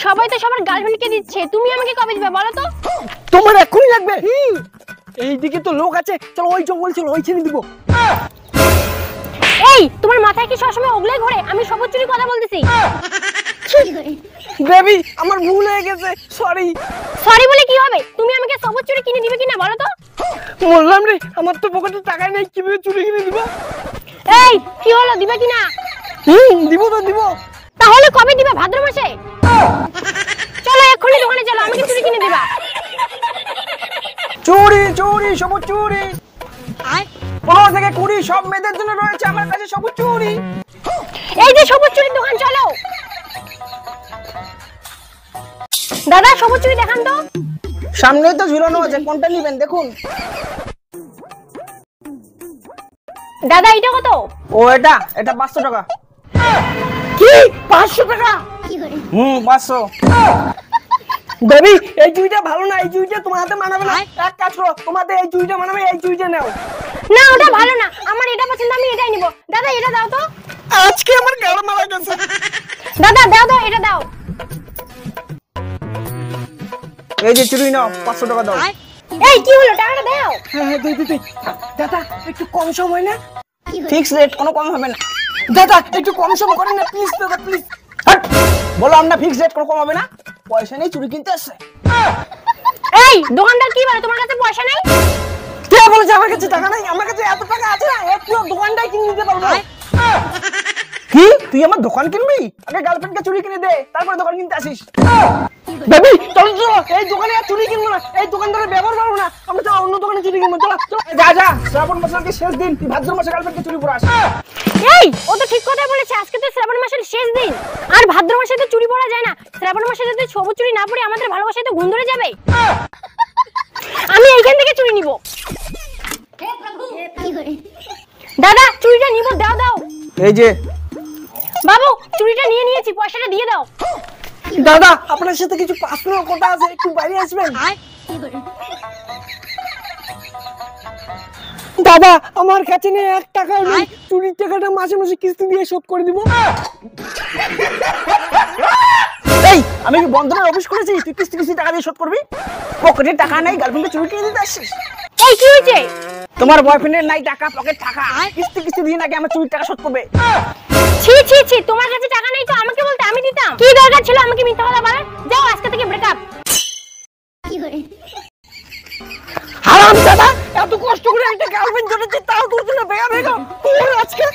সবাই তো সবার গার্লফ্রেন্ডকে দিচ্ছে, তুমি আমাকে কবে দিবে বলো তো? তোমার এখনই লাগবে? এইদিকে তো লোক আছে, চলো ওই জঙ্গল চলো, ওইখানে দিব। এই তোমার মাথায় কি সবসময় ওগলাই ঘোরে? আমি সবুজ চুরি কথা বলতেছি। বেবি আমার ভুল হয়ে গেছে, সরি। সরি বলে কি হবে? তুমি আমাকে সবুজ চুরি কিনে দিবে কিনা বলো তো? বললাম রে, আমার তো পকেটে টাকা নেই, কিভাবে চুরি কিনে দিব? এই কি হলো, দিবে কিনা? দিব তো দিব। তাহলে কবে দিবা? ভাদ্র মাসে? চলো এক্ষুনি দোকানে চলো, আমাকে চুরি কিনে দিবা। চুরি চুরি সবুজ চুরি, 15 থেকে 20 সব মেয়েদের জন্য রয়েছে আমার কাছে সবুজ চুরি। এই যে সবুজ চুরির দোকান, চলো। দাদা সবুজ চুরি দেখান তো। সামনেই তো ঝুলানো আছে, কোনটা নেবেন দেখুন। দাদা এটা কত? ও এটা 500 টাকা। কি 500 টাকা? 500। বেবি এই চুড়িটা ভালো না, এই চুড়িটা তোমার হাতে মানাবে না। এক কাজ করো, তোমাদের এই চুড়িটা মানাবে, এই চুড়িটা নাও। না ওটা ভালো না, আমার এটা পছন্দ, আমি এটাই নিব। দাদা এটা দাও তো। আজকে আমার গাল মারা গেছে। দাদা দাও দাও, এটা দাও। এই যে চুড়ি নাও, 500 টাকা দাও। এই কি হলো, টাকাটা দাও। হ্যাঁ দিই। দাদা একটু কম সম হয় না? ফিক্স রেট, কোনো কম হবে না। দাদা একটু কম সম করেন না প্লিজ, দাদা প্লিজ। বললাম না ফিক্স রেট, কোনো কম হবে না। পয়সা নেই, চুড়ি কিনতে আসছে। এই দোকানদার কি বলে, তোমার কাছে পয়সা নেই? কে বলেছে আমার কাছে টাকা নাই? আমার কাছে এত টাকা আছে না, একটু দোকানটাই কিনে নিতে পারবো। কি তুই আমার দোকান কিনবি? আগে গার্লফ্রেন্ডকে চুড়ি কিনে দে, তারপরে দোকান কিনতে আসিস। বেবি চলো চলো, এই দোকানে আর চুড়ি কিনবো না, এই দোকানদারের ব্যবহার ভালো না, আমরা চলো অন্য দোকানে চুড়ি কিনবো। চলো চলো যা শ্রাবণ মাসের কি শেষ দিন, তুই ভাদ্র মাসে গার্লফ্রেন্ডকে চুড়ি পরে আসিস। এই ও তো ঠিক কথা বলেছে, আজকে তো শ্রাবণ মাসের শেষ দিন, আর ভাদ্র মাসে তো চুরি পরা যায় না। শ্রাবণ মাসে যদি সবুজ চুরি না পরে আমাদের ভালোবাসায় তো গুণ ধরে যাবে। আমি এইখান থেকে চুরি নিব। দাদা চুরিটা নিব, দাও দাও। এই যে বাবু চুরিটা নিয়ে নিয়েছি, পয়সাটা দিয়ে দাও। দাদা আপনার সাথে কিছু পার্সোনাল কথা আছে, একটু বাইরে আসবেন। দাদা আমার কাছে নেই 1 টাকাও নেই, চুরির টাকাটা মাসে মাসে কিস্তি দিয়ে শোধ করে দিব। এই আমি কি বন্ধনের অফিস করেছি, তুই কিস্তি টাকা দিয়ে শোধ করবি? পকেটে টাকা নেই, গার্লফ্রেন্ডকে চুরি কিনে দিতে আসছিস? এই কি হয়েছে? তোমার বয়ফ্রেন্ডের নাই টাকা, পকেট টাকা, কিস্তি দিয়ে নাকি আমার চুরির টাকা শোধ করবে? ছি ছি ছি, তোমার কাছে টাকা নেই তো আমাকে বলতে, আমি দিতাম। কি দরকার ছিল আমাকে মিথ্যা কথা বলার? যাও আজকে থেকে ব্রেকআপ। হারাম দাদা, এত কষ্ট করে একটা গার্লফ্রেন্ড জন্মেছে, তাও তোর জন্য বেয়া বেগম তোর আজকে।